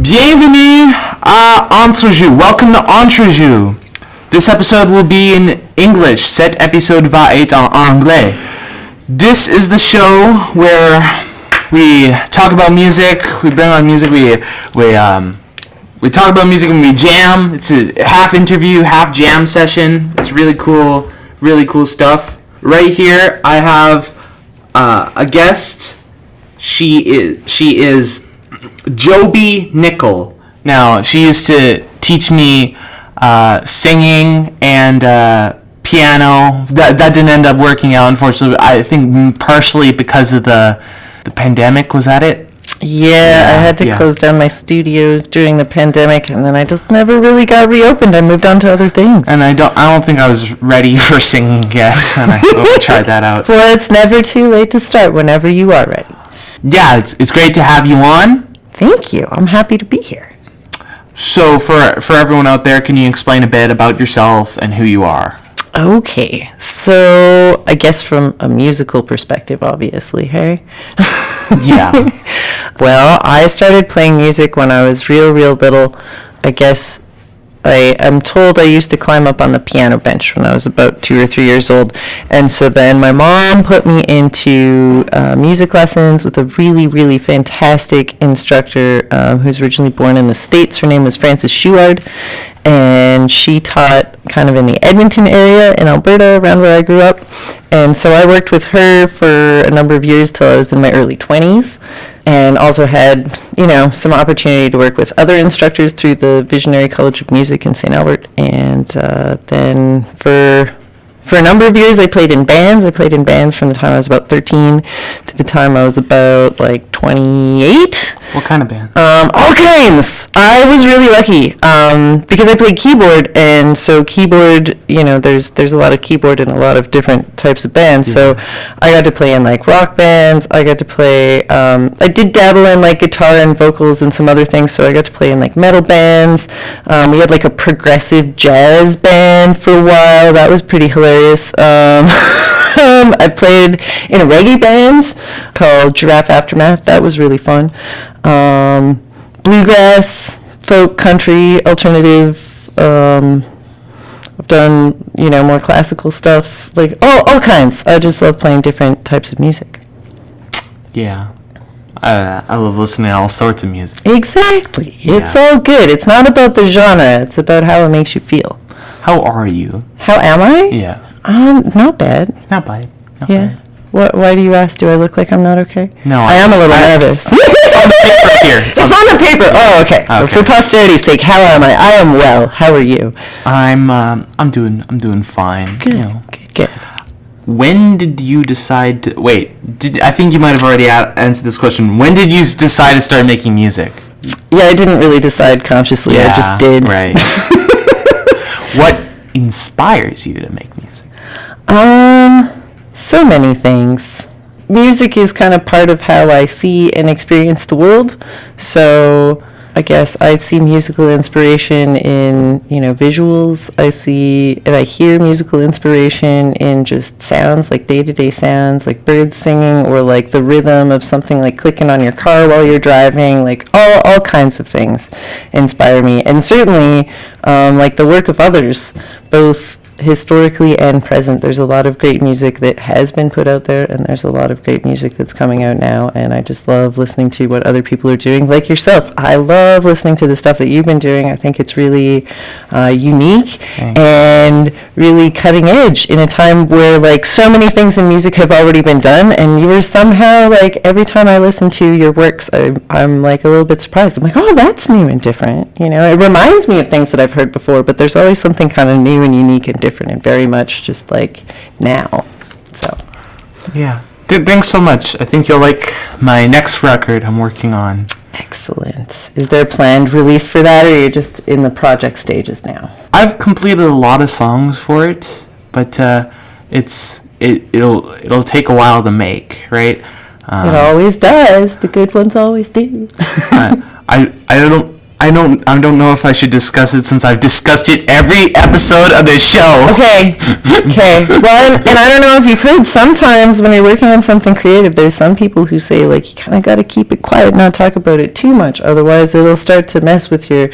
Bienvenue à Entrejoue. Welcome to Entrejoue. This episode will be in English. Cet épisode va être en anglais. This is the show where we talk about music. We bring on music. We talk about music and we jam. It's a half interview, half jam session. It's really cool stuff. Right here, I have a guest. She is Jobi Nichol. Now, she used to teach me singing and piano. That didn't end up working out, unfortunately. I think partially because of the pandemic. Was that it? Yeah, I had to close down my studio during the pandemic, and then I just never really got reopened. I moved on to other things. And I don't think I was ready for singing yet when I tried that out. Well, it's never too late to start whenever you are ready. Yeah, it's great to have you on. Thank you. I'm happy to be here. So for everyone out there, can you explain a bit about yourself and who you are? Okay, so I guess from a musical perspective, obviously, hey? Yeah. Well, I started playing music when I was real little. I guess I'm told I used to climb up on the piano bench when I was about 2 or 3 years old. And so then my mom put me into music lessons with a really fantastic instructor who's originally born in the States. Her name was Frances Shuard. And she taught kind of in the Edmonton area in Alberta, around where I grew up. And so I worked with her for a number of years till I was in my early 20s. And also had, some opportunity to work with other instructors through the Visionary College of Music in St. Albert. And then for a number of years, I played in bands. I played in bands from the time I was about 13 to the time I was about 28. What kind of band? All kinds. I was really lucky because I played keyboard, and so keyboard, there's a lot of keyboard in a lot of different types of bands. Yeah. So I got to play in rock bands. I got to play. I did dabble in guitar and vocals and some other things. So I got to play in metal bands. We had a progressive jazz band for a while. That was pretty hilarious. I played in a reggae band called Giraffe Aftermath. That was really fun. Bluegrass, folk, country, alternative. I've done, more classical stuff. All kinds. I just love playing different types of music. Yeah. I love listening to all sorts of music. Exactly. Yeah. It's all good. It's not about the genre. It's about how it makes you feel. How are you? How am I? Yeah. Not bad. Not bad. Yeah. Why do you ask? Do I look like I'm not okay? No. I am a little nervous. It's on the paper here. It's on the paper. Oh, okay. Well, for posterity's sake, how am I? I am well. How are you? I'm doing fine. Good. Good. When did you decide to I think you might have already answered this question. When did you decide to start making music? Yeah, I didn't really decide consciously. Yeah, I just did. Right. What inspires you to make music? So many things. Music is kind of part of how I see and experience the world. So I guess I see musical inspiration in, visuals. I see and I hear musical inspiration in just sounds, day-to-day sounds, birds singing, or the rhythm of something clicking on your car while you're driving. All kinds of things inspire me. And certainly, the work of others, both historically and present. There's a lot of great music that has been put out there, and there's a lot of great music that's coming out now, and I just love listening to what other people are doing, like yourself. I love listening to the stuff that you've been doing. I think it's really unique. Thanks. And really cutting edge in a time where so many things in music have already been done, and you were somehow every time I listen to your works, I'm a little bit surprised. I'm oh, that's new and different. It reminds me of things that I've heard before, but there's always something kind of new and unique and different, and very much just now. So yeah, thanks so much. I think you'll like my next record I'm working on. Excellent. Is there a planned release for that, or are you just in the project stages now? I've completed a lot of songs for it, but it'll take a while to make, right? It always does. The good ones always do. I I don't know if I should discuss it since I've discussed it every episode of this show. Okay. Well, and I don't know if you've heard, sometimes when you're working on something creative, there's some people who say, like, you kind of got to keep it quiet, not talk about it too much, otherwise it'll start to mess with your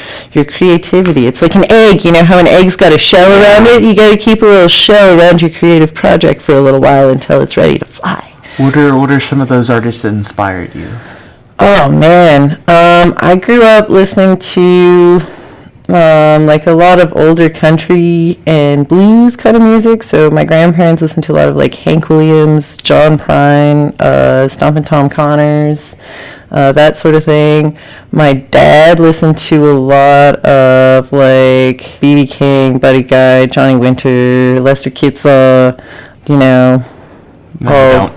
creativity. It's like an egg, you know how an egg's got a shell around it? You got to keep a little shell around your creative project for a little while until it's ready to fly. What are some of those artists that inspired you? Oh, man. I grew up listening to like a lot of older country and blues kind of music. So my grandparents listened to a lot of like Hank Williams, John Prine, Stompin' Tom Connors, that sort of thing. My dad listened to a lot of like B.B. King, Buddy Guy, Johnny Winter, Lester Kitsaw, you know. No, I don't.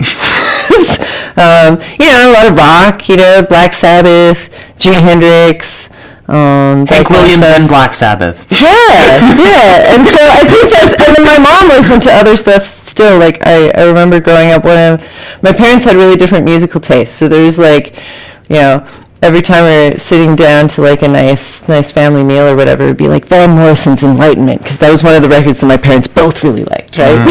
You know, a lot of rock, you know, Black Sabbath, Jimi Hendrix, Hank Williams and Black Sabbath. Yeah. And so I think and then my mom listened to other stuff still. Like, I remember growing up, my parents had really different musical tastes. So there's like, you know, every time we were sitting down to like a nice family meal or whatever, it'd be like Van Morrison's Enlightenment, because that was one of the records that my parents both really liked, right?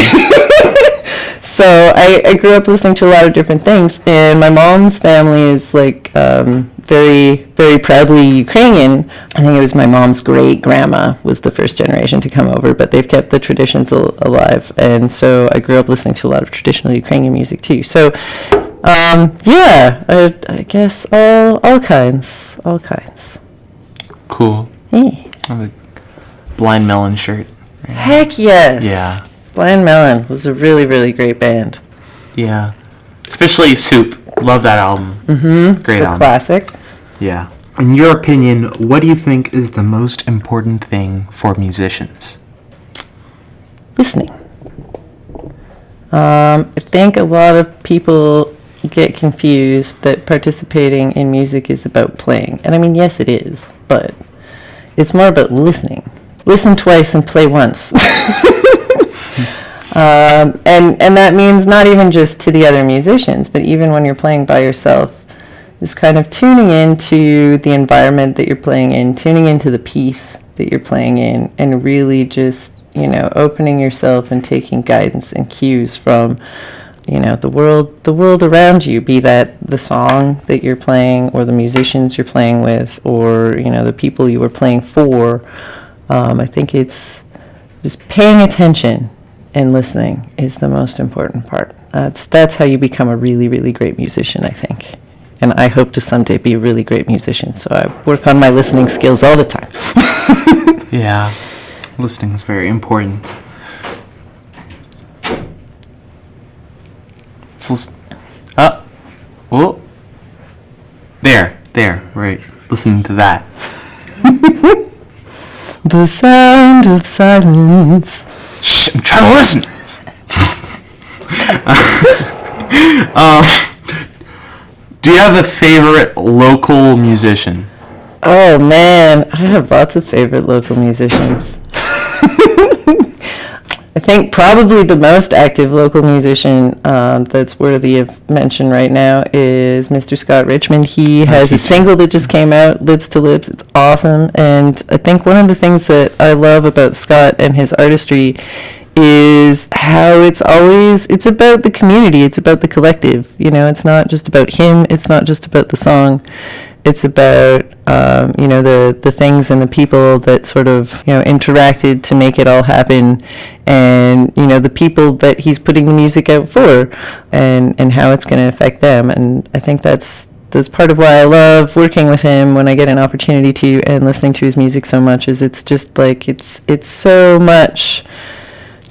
So I grew up listening to a lot of different things, and my mom's family is like very, very proudly Ukrainian. I think it was my mom's great-grandma was the first generation to come over, but they've kept the traditions alive, and so I grew up listening to a lot of traditional Ukrainian music too. So, yeah, I guess all kinds. Cool. Yeah. I have a Blind Melon shirt. Right? Heck yes. Yeah. Blind Melon was a really, really great band. Yeah. Especially Soup. Love that album. Mm-hmm. Great album. Classic. Yeah. In your opinion, what do you think is the most important thing for musicians? Listening. I think a lot of people get confused that participating in music is about playing. And I mean, yes, it is, but it's more about listening. Listen twice and play once. And that means not even just to the other musicians, but even when you're playing by yourself, just kind of tuning into the environment that you're playing in, tuning into the piece that you're playing in, and really just, you know, opening yourself and taking guidance and cues from, you know, the world around you, be that the song that you're playing or the musicians you're playing with, or, you know, the people you were playing for. I think it's just paying attention and listening is the most important part. That's how you become a really, really great musician, I think. And I hope to someday be a really great musician, so I work on my listening skills all the time. Yeah, listening is very important. Whoa. There, right. Listening to that. The sound of silence. Shh, I'm trying to listen. Do you have a favorite local musician? Oh man, I have lots of favorite local musicians. I think probably the most active local musician that's worthy of mention right now is Mr. Scott Richmond. He has a single that just came out, Lips to Lips. It's awesome. And I think one of the things that I love about Scott and his artistry is how it's about the community. It's about the collective. You know, it's not just about him. It's not just about the song. It's about, you know, the things and the people that sort of, you know, interacted to make it all happen, and, you know, the people that he's putting the music out for, and how it's going to affect them. And I think that's part of why I love working with him when I get an opportunity to, and listening to his music so much, is it's just like, it's so much,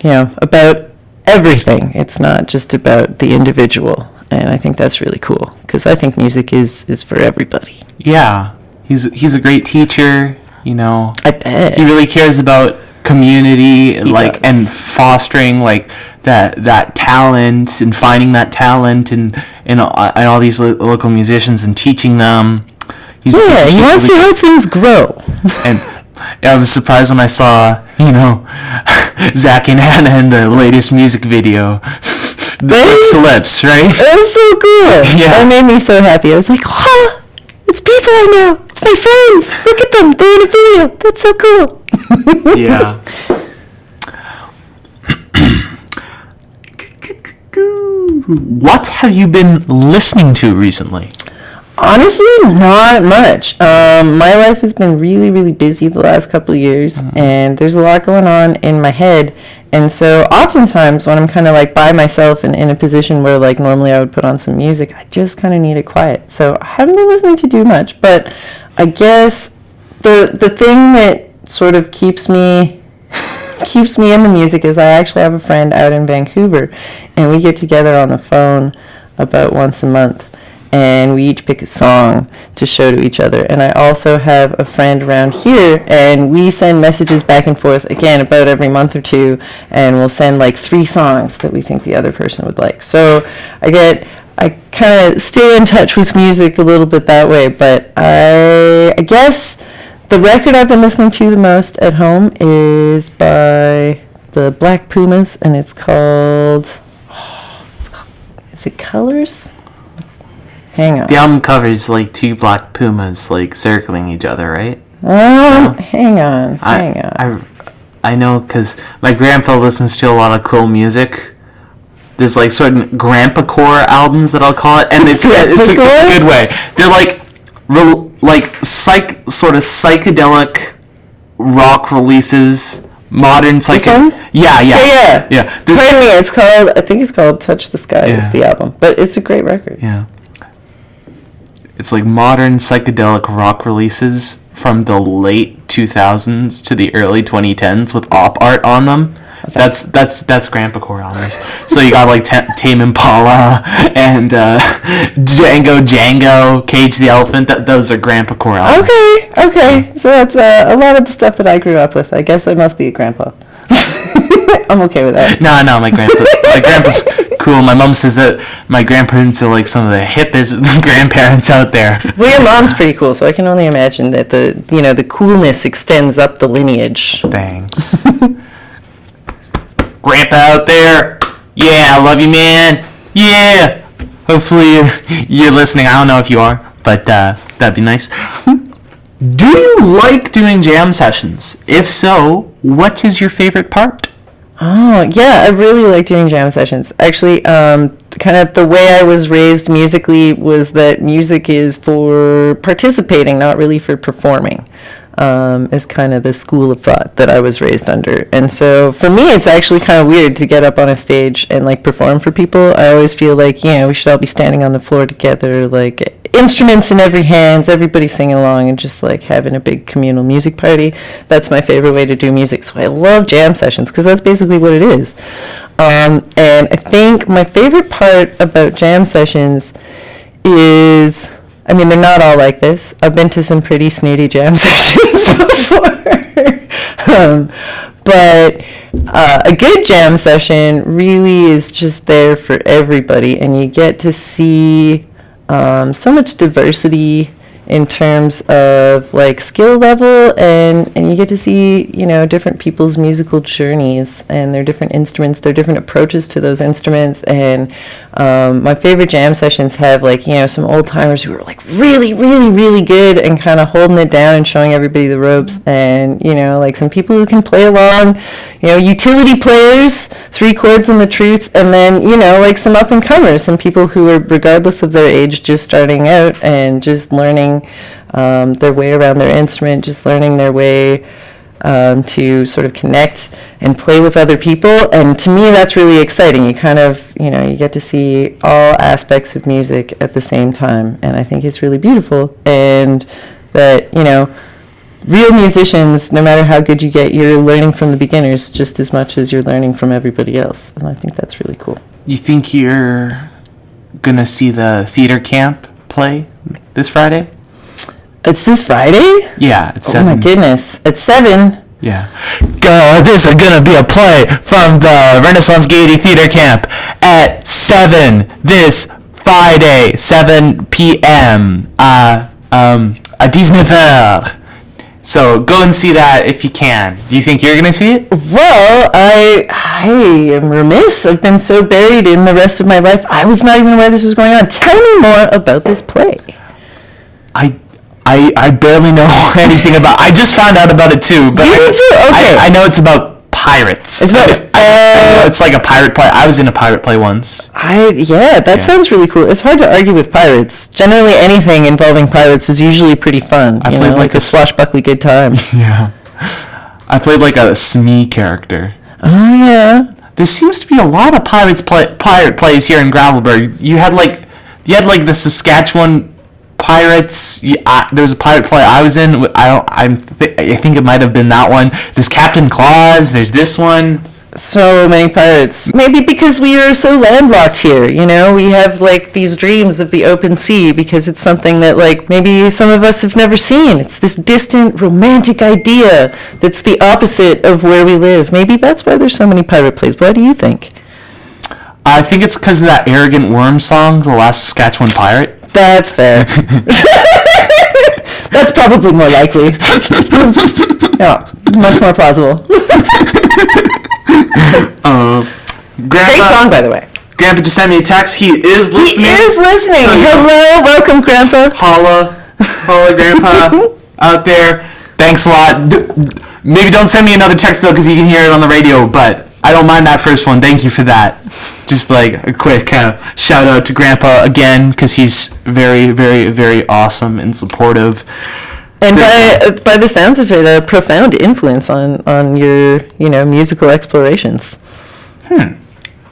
you know, about everything. It's not just about the individual. And I think that's really cool, because I think music is for everybody. Yeah, he's a great teacher, you know. I bet. He really cares about community, He like, does. and fostering, like, that talent, and finding that talent in all these local musicians and teaching them. He wants to help things grow. And I was surprised when I saw, you know, Zach and Hannah in the latest music video. Lips to Lips, right? It was so cool. Yeah. That made me so happy. I was like, huh? It's people I know. It's my friends. Look at them. They're in a video. That's so cool. Yeah. What have you been listening to recently? Honestly, not much. My life has been really, really busy the last couple of years, and there's a lot going on in my head. And so oftentimes when I'm kind of like by myself and in a position where like normally I would put on some music, I just kind of need it quiet. So I haven't been listening to too much, but I guess the thing that sort of keeps me in the music is I actually have a friend out in Vancouver, and we get together on the phone about once a month, and we each pick a song to show to each other. And I also have a friend around here, and we send messages back and forth, again, about every month or two, and we'll send like 3 songs that we think the other person would like. So I kind of stay in touch with music a little bit that way, but I guess the record I've been listening to the most at home is by the Black Pumas, and it's called, is it Colors? Hang on. The album cover is like 2 black pumas like circling each other, right? Hang on. I know because my grandpa listens to a lot of cool music. There's like certain grandpa core albums that I'll call it, and it's a good way. They're like sort of psychedelic rock releases, modern Yeah. I think it's called Touch the Sky is the album, but it's a great record. Yeah. It's like modern psychedelic rock releases from the late 2000s to the early 2010s with op art on them. That's Grandpa Core albums. So you got like Tame Impala and Django, Cage the Elephant. Those are Grandpa Core albums. Okay. So that's a lot of the stuff that I grew up with. I guess I must be a grandpa. I'm okay with that. No, my grandpa's cool. My mom says that my grandparents are like some of the hippest grandparents out there. Well, your mom's pretty cool, so I can only imagine that the coolness extends up the lineage. Thanks. Grandpa out there, yeah, I love you, man. Yeah. Hopefully you're listening. I don't know if you are, but that'd be nice. Do you like doing jam sessions? If so, what is your favorite part? Oh, yeah, I really like doing jam sessions. Actually, kind of the way I was raised musically was that music is for participating, not really for performing, is kind of the school of thought that I was raised under. And so for me, it's actually kind of weird to get up on a stage and like perform for people. I always feel like, we should all be standing on the floor together, like instruments in every hands, everybody singing along and just like having a big communal music party. That's my favorite way to do music. So I love jam sessions because that's basically what it is. And I think my favorite part about jam sessions is, they're not all like this. I've been to some pretty snooty jam sessions before. But a good jam session really is just there for everybody, and you get to see so much diversity in terms of like skill level, and you get to see different people's musical journeys and their different instruments, their different approaches to those instruments. And my favorite jam sessions have like some old timers who are like really, really, really good and kind of holding it down and showing everybody the ropes, and like some people who can play along, utility players, 3 chords and the truth, and then like some up and comers, some people who are, regardless of their age, just starting out and just learning their way around their instrument, just learning their way to sort of connect and play with other people. And to me, that's really exciting. You kind of, you get to see all aspects of music at the same time. And I think it's really beautiful. And that, real musicians, no matter how good you get, you're learning from the beginners just as much as you're learning from everybody else. And I think that's really cool. You think you're going to see the theater camp play this Friday? It's this Friday? Yeah, it's 7. Oh my goodness. It's 7? Yeah. There's gonna be a play from the Renaissance Gaiety Theater Camp at 7 this Friday, 7 p.m. À 19h. So go and see that if you can. Do you think you're gonna see it? Well, I am remiss. I've been so buried in the rest of my life. I was not even aware this was going on. Tell me more about this play. I barely know anything about. I just found out about it too, but You did too? Okay. I know it's about pirates. It's about. I know it's like a pirate play. I was in a pirate play once. That sounds really cool. It's hard to argue with pirates. Generally, anything involving pirates is usually pretty fun. I played like a swashbuckly good time. Yeah. I played like a Smee character. Oh yeah. There seems to be a lot of pirate plays here in Gravelburg. You had like the Saskatchewan Pirates. There was a pirate play I was in. I think it might have been that one. There's Captain Claus. There's this one. So many pirates. Maybe because we are so landlocked here, we have like these dreams of the open sea because it's something that like maybe some of us have never seen. It's this distant romantic idea that's the opposite of where we live. Maybe that's why there's so many pirate plays. What do you think? I think it's because of that Arrogant Worm song, The Last Saskatchewan Pirate. That's fair. That's probably more likely. Yeah, much more plausible. Grandpa, great song, by the way. Grandpa just sent me a text. He is listening. He is listening. Hello, welcome, Grandpa. Holla, Grandpa, out there. Thanks a lot. Maybe don't send me another text though, because you can hear it on the radio. But I don't mind that first one. Thank you for that. Just like a quick kind of shout out to Grandpa again, because he's very, very, very awesome and supportive. And by the sounds of it, a profound influence on your musical explorations.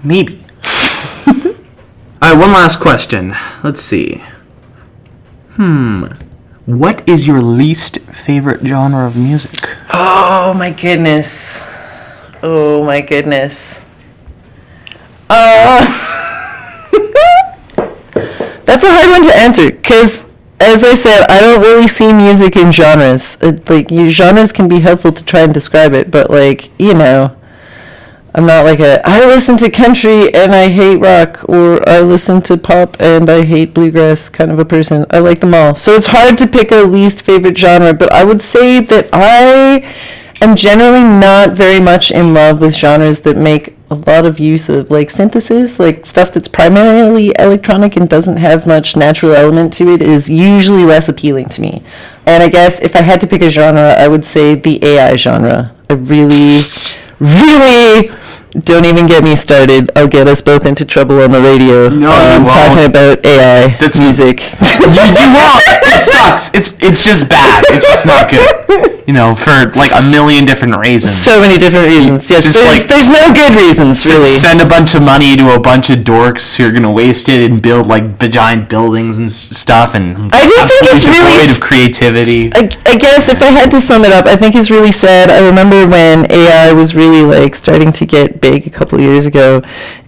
Maybe. All right, one last question. Let's see. What is your least favorite genre of music? Oh my goodness. That's a hard one to answer, because as I said, I don't really see music in genres. Genres can be helpful to try and describe it, but I'm not like I listen to country and I hate rock, or I listen to pop and I hate bluegrass kind of a person. I like them all. So it's hard to pick a least favorite genre, but I would say that I am generally not very much in love with genres that make a lot of use of synthesis, stuff that's primarily electronic and doesn't have much natural element to it is usually less appealing to me. And I guess if I had to pick a genre, I would say the AI genre. I really don't even get me started. I'll get us both into trouble on the radio. No, you won't. Talking about AI music. You won't. It sucks. It's just bad. It's just not good. For a million different reasons. So many different reasons. Yes, there's no good reasons, really. Send a bunch of money to a bunch of dorks who are going to waste it and build giant buildings and stuff, and I just think it's really devoid of creativity. I guess if I had to sum it up, I think it's really sad. I remember when AI was really starting to get big a couple of years ago,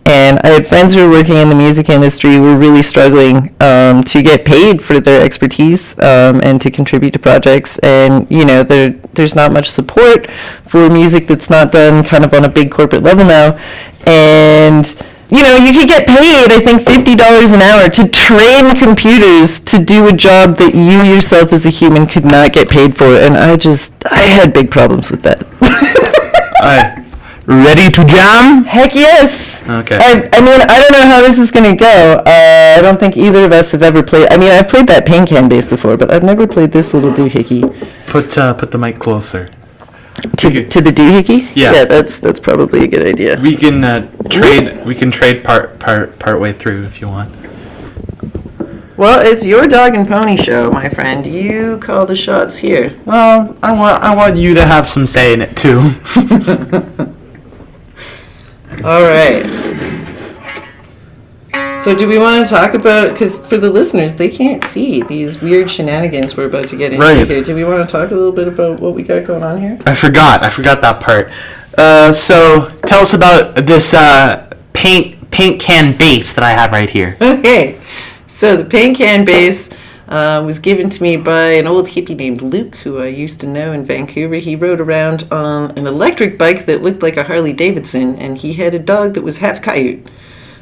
and I had friends who were working in the music industry who were really struggling to get paid for their expertise and to contribute to projects. And there's not much support for music that's not done kind of on a big corporate level now. And you could get paid, I think, $50 an hour to train computers to do a job that you yourself as a human could not get paid for. And I had big problems with that. Ready to jam? Heck yes. Okay. I mean, I don't know how this is going to go. I don't think either of us have ever played. I mean, I've played that paint can bass before, but I've never played this little doohickey. Put the mic closer. To the doohickey? Yeah. Yeah, that's probably a good idea. We can trade. We can trade part way through if you want. Well, it's your dog and pony show, my friend. You call the shots here. Well, I want you to have some say in it too. All right. So do we want to talk about, because for the listeners, they can't see these weird shenanigans we're about to get into here. Do we want to talk a little bit about what we got going on here? I forgot that part. So tell us about this paint can bass that I have right here. Okay. So the paint can bass was given to me by an old hippie named Luke, who I used to know in Vancouver. He rode around on an electric bike that looked like a Harley Davidson, and he had a dog that was half coyote.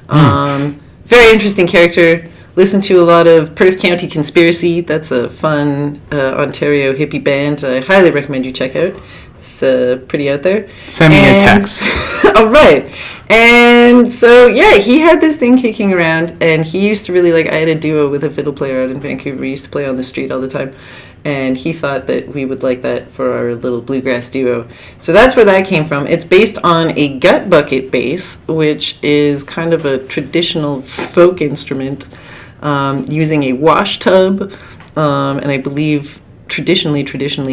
Very interesting character. Listened to a lot of Perth County Conspiracy. That's a fun Ontario hippie band I highly recommend you check out. It's pretty out there. Send me a text. All right. And so, yeah, he had this thing kicking around, and he used to really I had a duo with a fiddle player out in Vancouver. We used to play on the street all the time. And he thought that we would like that for our little bluegrass duo. So that's where that came from. It's based on a gut bucket bass, which is kind of a traditional folk instrument, using a wash tub, and I believe traditionally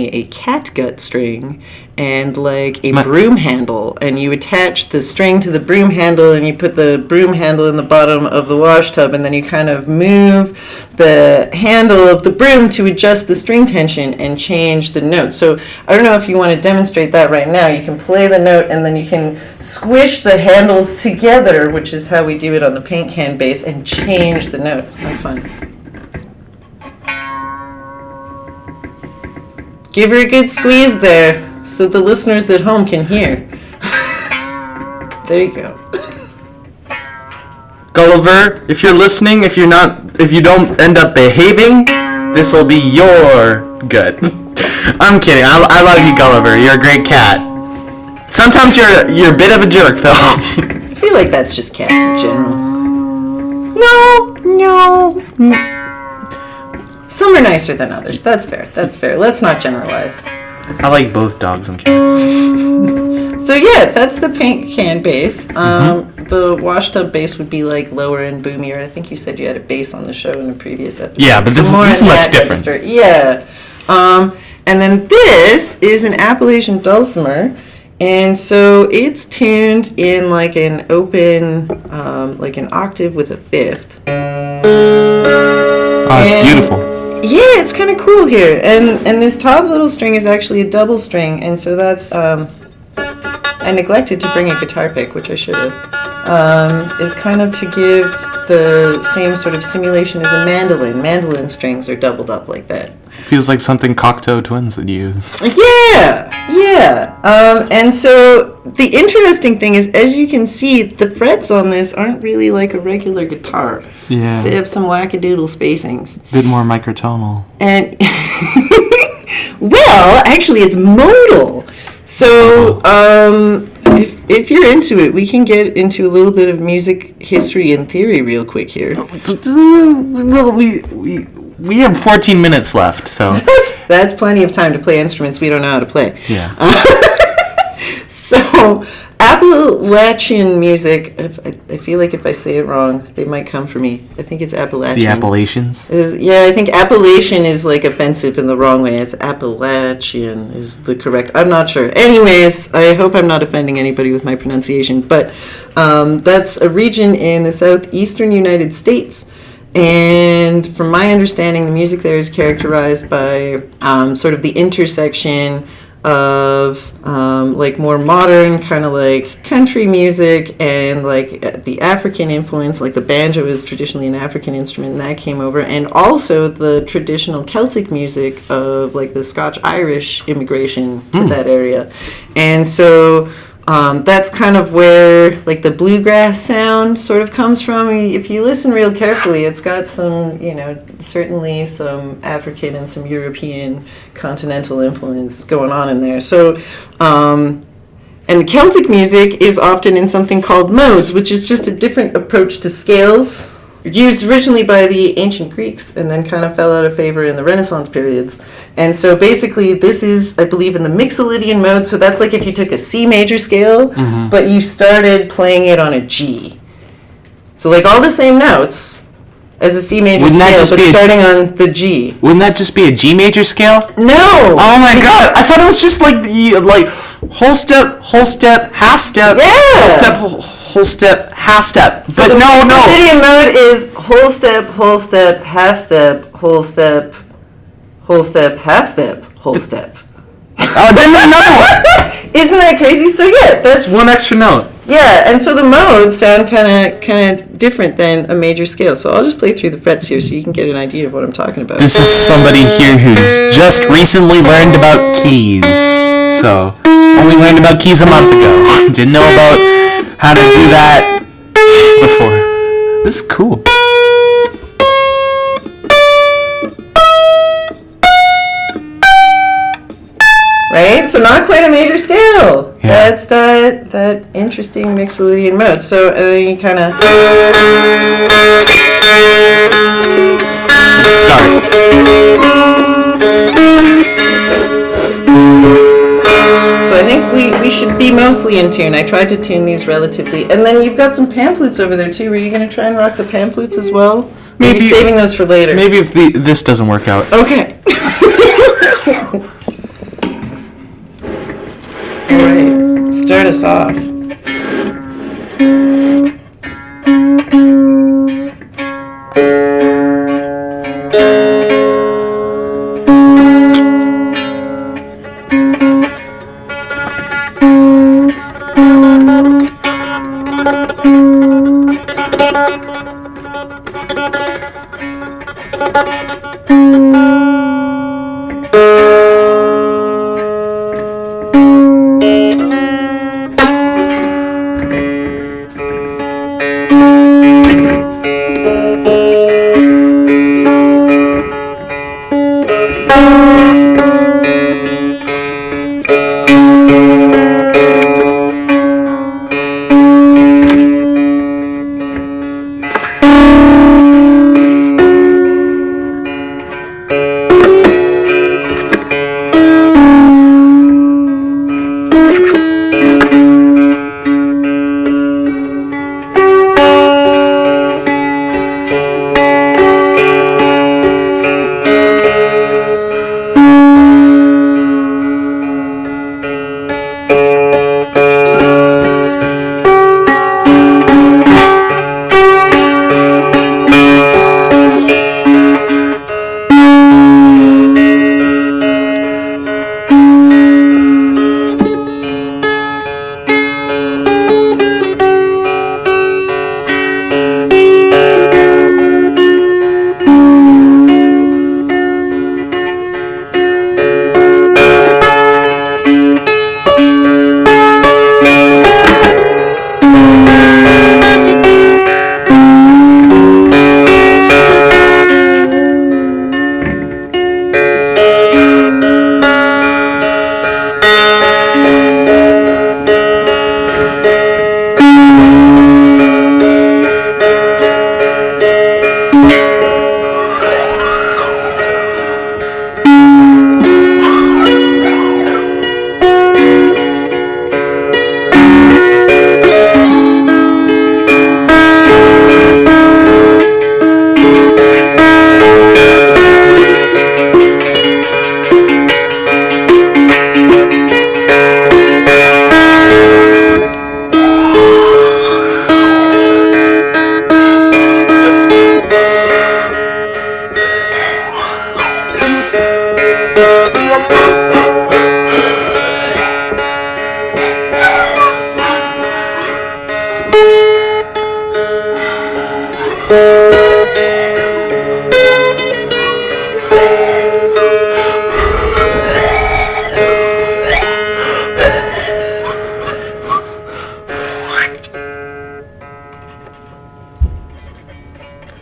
a catgut string, and a broom handle, and you attach the string to the broom handle, and you put the broom handle in the bottom of the wash tub, and then you kind of move the handle of the broom to adjust the string tension and change the note. So I don't know if you want to demonstrate that right now. You can play the note, and then you can squish the handles together, which is how we do it on the paint can bass, and change the note. It's kind of fun. Give her a good squeeze there so the listeners at home can hear. There you go. Gulliver, if you're listening, if you don't end up behaving, this will be your good. I'm kidding. I love you, Gulliver. You're a great cat. Sometimes you're a bit of a jerk, though. I feel like that's just cats in general. No. Some are nicer than others. That's fair. Let's not generalize. I like both dogs and cats. So yeah, that's the paint can bass. The wash tub bass would be lower and boomier. I think you said you had a bass on the show in a previous episode. Yeah, but this is much different. Register. Yeah. And then this is an Appalachian dulcimer. And so it's tuned in an open, an octave with a fifth. Oh, it's beautiful. Yeah, it's kind of cool here. And this top little string is actually a double string, and so that's, I neglected to bring a guitar pick, which I should have, is kind of to give the same sort of simulation as a mandolin. Mandolin strings are doubled up like that. Feels like something Cocteau Twins would use. Yeah. And so the interesting thing is, as you can see, the frets on this aren't really like a regular guitar. Yeah. They have some wackadoodle spacings. A bit more microtonal. And, well, actually it's modal. So, if you're into it, we can get into a little bit of music history and theory real quick here. Well, we have 14 minutes left, so that's plenty of time to play instruments we don't know how to play. Yeah. So Appalachian music, I feel like if I say it wrong, they might come for me. I think it's Appalachian. The Appalachians? Yeah, I think Appalachian is offensive in the wrong way. It's Appalachian is the correct. I'm not sure. Anyways, I hope I'm not offending anybody with my pronunciation, but that's a region in the southeastern United States. And from my understanding, the music there is characterized by sort of the intersection of more modern kind of country music and the African influence. The banjo is traditionally an African instrument, and that came over, and also the traditional Celtic music of the Scotch-Irish immigration to that area. And so that's kind of where the bluegrass sound sort of comes from. If you listen real carefully, it's got some, certainly some African and some European continental influence going on in there. So, and the Celtic music is often in something called modes, which is just a different approach to scales, used originally by the ancient Greeks and then kind of fell out of favor in the Renaissance periods. And so basically this is, I believe, in the Mixolydian mode. So that's if you took a C major scale, but you started playing it on a G. So all the same notes as a C major scale, but starting on the G. Wouldn't that just be a G major scale? No! Oh my god, I thought it was just whole step, half step, yeah! Whole step, half step. So but the Mixolydian mode is whole step, half step, whole step, half step, whole step. Oh, then there's another one. Isn't that crazy? So yeah, that's one extra note. Yeah, and so the modes sound kind of different than a major scale. So I'll just play through the frets here so you can get an idea of what I'm talking about. This is somebody here who just recently learned about keys. So, only learned about keys a month ago. Didn't know about how to do that before. This is cool. right? So not quite a major scale. Yeah. That's that interesting Mixolydian mode. So then you kind of Start. So I think we should be mostly in tune. I tried to tune these relatively. And then you've got some pan flutes over there too. Were you going to try and rock the pan flutes as well? Maybe saving those for later. Maybe if this doesn't work out. Okay. All right. Start us off.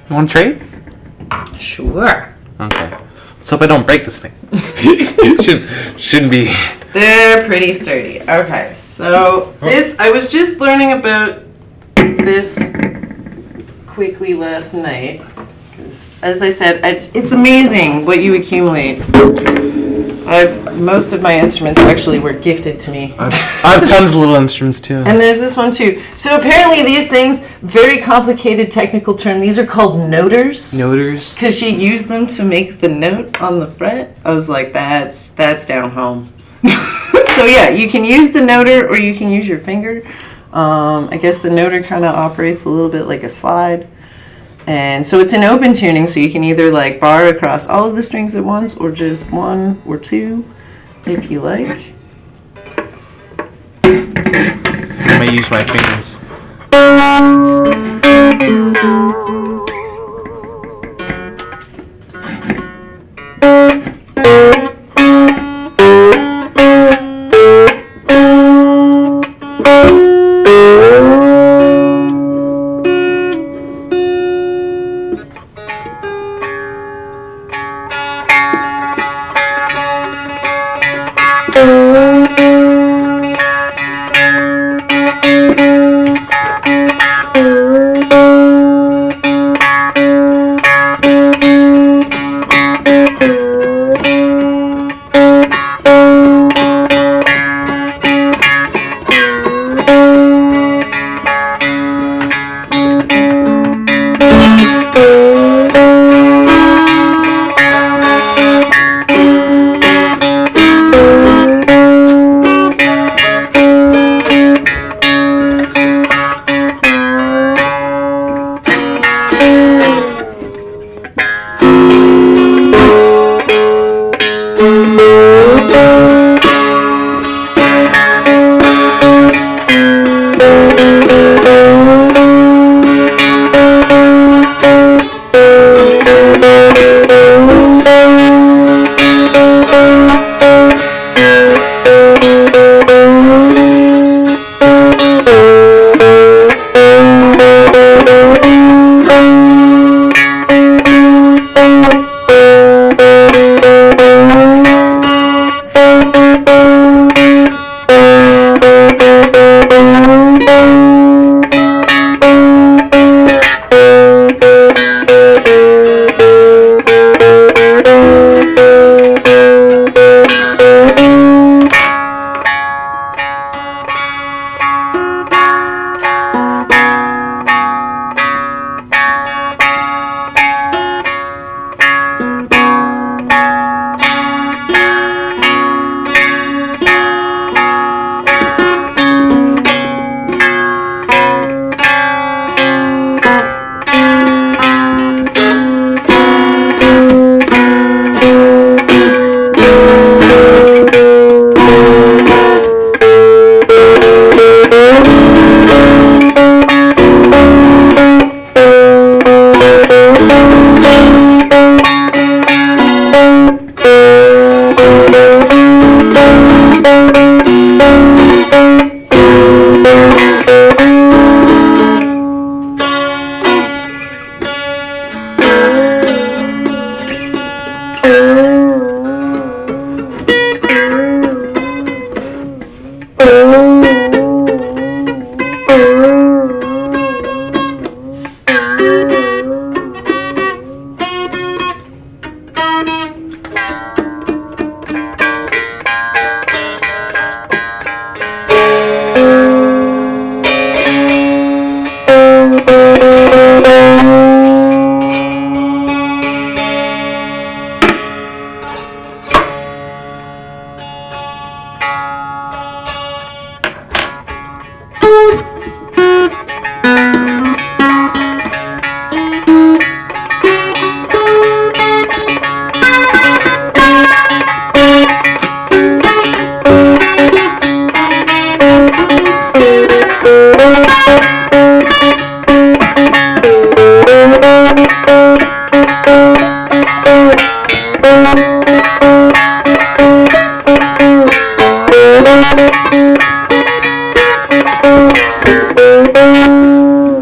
You want to trade? Sure. Okay. Let's hope I don't break this thing. Shouldn't be. They're pretty sturdy. Okay, so this, I was just learning about this quickly last night. 'Cause, as I said, it's amazing what you accumulate. Most of my instruments actually were gifted to me. I have tons of little instruments too. And there's this one too. So apparently these things, very complicated technical term, these are called noters. Noters. Because she used them to make the note on the fret. I was like, that's down home. So yeah, you can use the noter or you can use your finger. I guess the noter kind of operates a little bit like a slide. And so it's in open tuning, so you can either like bar across all of the strings at once or just one or two if you like. I may use my fingers.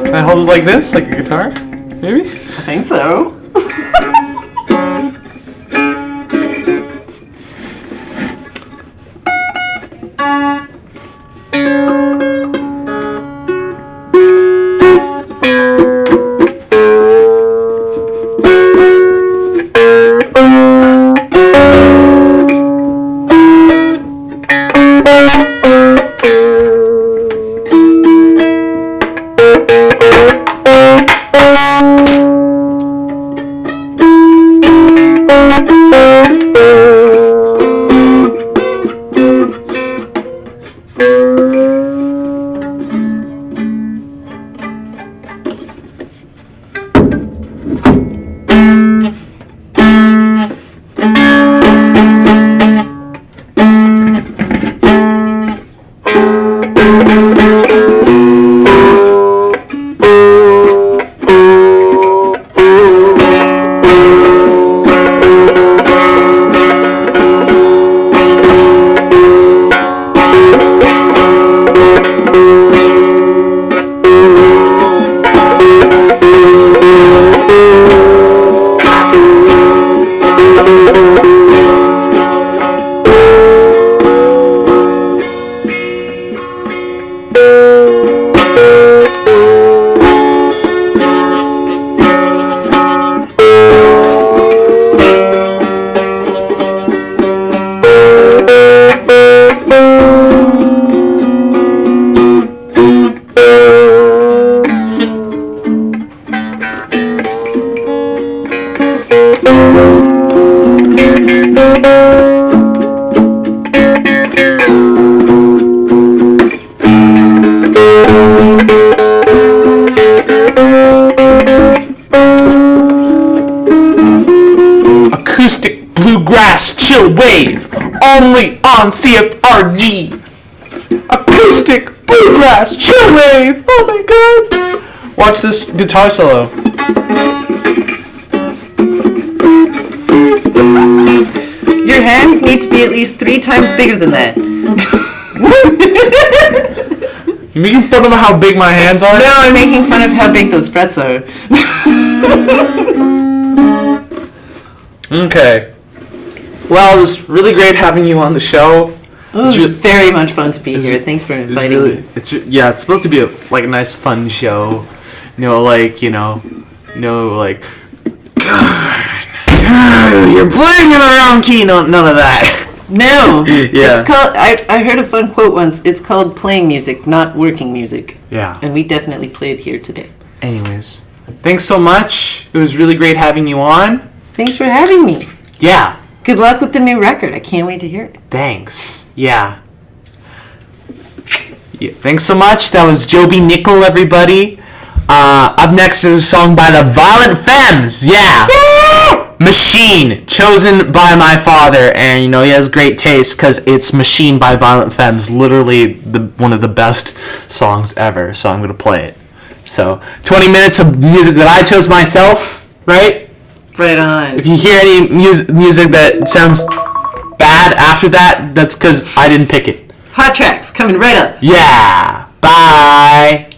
Can I hold it like this, like a guitar? Maybe? I think so. Acoustic bluegrass chill wave, only on CFRG. Acoustic bluegrass chill wave. Oh my god! Watch this guitar solo. Your hands need to be at least 3 times bigger than that. You making fun of how big my hands are? No, I'm making fun of how big those frets are. Okay. Well, it was really great having you on the show. It was very much fun to be here. Thanks for inviting me. It's supposed to be a nice fun show. Like you're playing in the wrong key. No, none of that. No. Yeah. It's called. I heard a fun quote once. It's called playing music, not working music. Yeah. And we definitely played here today. Anyways, thanks so much. It was really great having you on. Thanks for having me. Yeah. Good luck with the new record. I can't wait to hear it. Thanks. Yeah. Thanks so much. That was Jobi Nichol, everybody. Up next is a song by the Violent Femmes. Yeah. Machine, chosen by my father, and he has great taste because it's Machine by Violent Femmes, literally one of the best songs ever. So I'm gonna play it. So 20 minutes of music that I chose myself, right? Right on. If you hear any music that sounds bad after that, that's because I didn't pick it. Hot tracks coming right up. Yeah. Bye.